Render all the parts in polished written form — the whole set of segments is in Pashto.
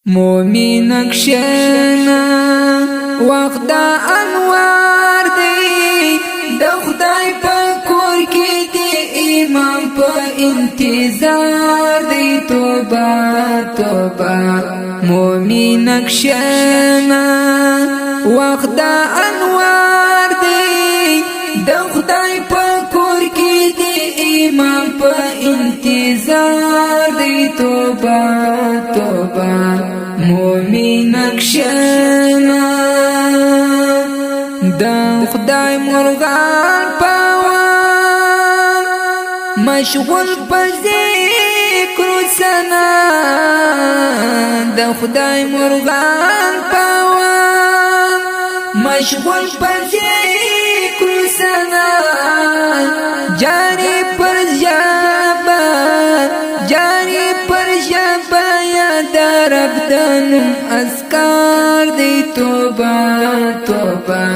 مومن کښېنه وخت د انوار دی د خدای په کور کې دی امام په انتظار دی توبه توبه مومن کښېنه وخت د انوار دی د خدای په کور کې دی امام په انتظار دی توبه توبه مومن کښېنه د خدای مرغان پاوه مشغول په ذکر سنا د خدای مرغان پاوه مشغول په ذکر سنا جاری پر جابا جاری پر جابا یاد رب دنم اذکار دی توبه توبه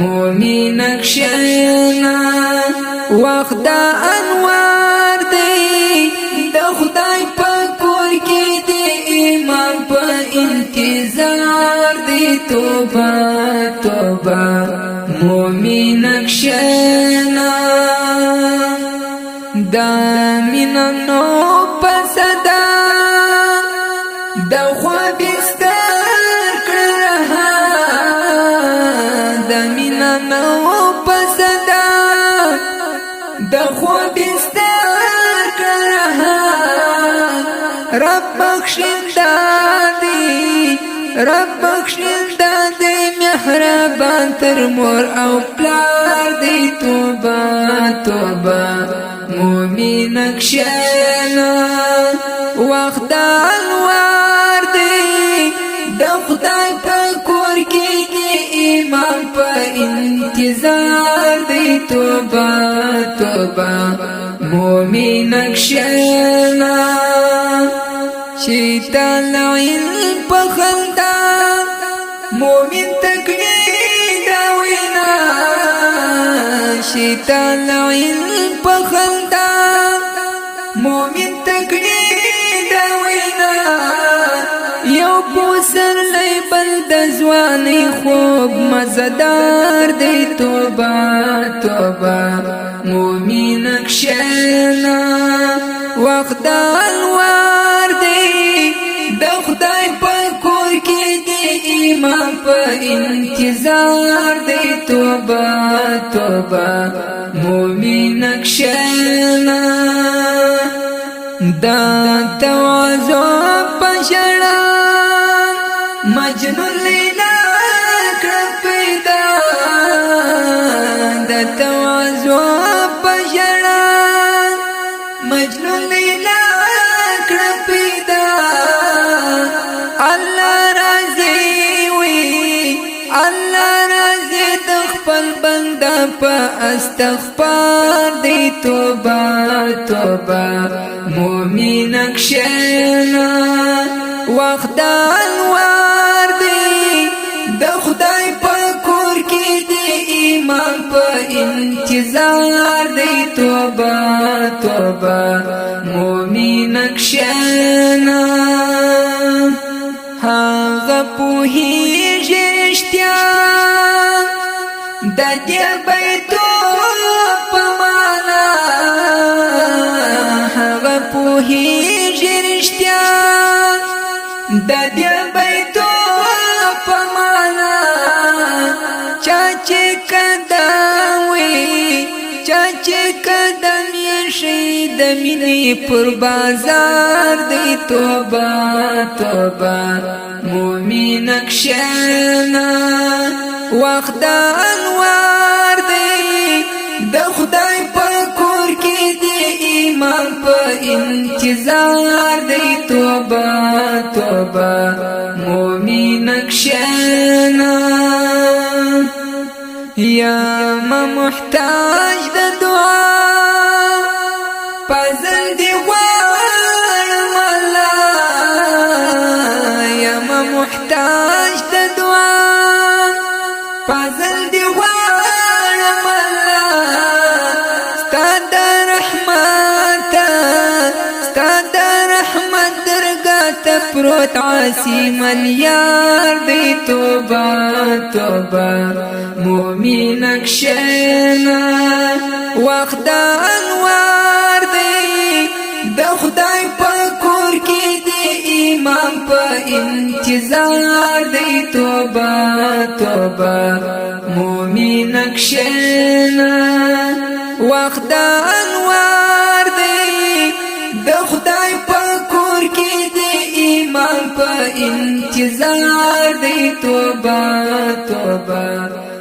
مومن کښېنه وخت د انوار دی د خدای په کور کې دی امام په انتظار دی توبه توبه مومن کښېنه د مینانو په صدا د خواب ستر کړه د مینانو په صدا د خواب ستر کړه رب بخشنده دی رب بخشنده دی مهربان تر مور او پلار دی توبه توبه مومن کښېنه وخت د انوار دی د خدای په کور کې دی امام په انتظار دی توبه توبه مومن کښېنه شیطان علم په خندا مومن تکړه دا وینا شیطان علم په خندا مومن تکړه دا وینا یو پوسر لای بل د ځواني خوب مزدار دی توبه توبه مومن کښېنه وخت د انوار دی د خدای په کور کې دی امام په انتظار دی توبه توبه مومن کښېنه د تواضع په ژړا مجنون لیلا کړه پیدا د تواضع په ژړا مجنون لیلا کړه پیدا الله راضي وي الله راضي د خپل بنده په استغفار دی توبه توبه مومن کښېنه وخت د انوار دی د خدای په کور کې دی امام په انتظار دی توبه توبه مومن کښېنه هغه پوهیږي رښتیا د دې بیتو په معنا هغه پوهیږي رښتیا د دې بیتو په معنا چا چې قدم وي چا چې قدم یې شي د مینې پر بازار دی توبه توبه مومن کښېنه وخت د انوار دی د خدای په کور کې دی امام په انتظار دی توبه توبه مومن کښېنه یا ما محتاج د دعا پزل دی غواړم الله یا ما محتاج د دعا پزل دی غواړم الله ستاد رحمت درگاه ته پروت عاصم الیار دی توبه توبه مومن کشینا وخت د انوار دی د خدای په کور کې دی امام په انتظار دی توبه توبه مومن کشینا وخت د انوار دی د خدای په کور کې دی ایمان په انتظار دی توبه توبه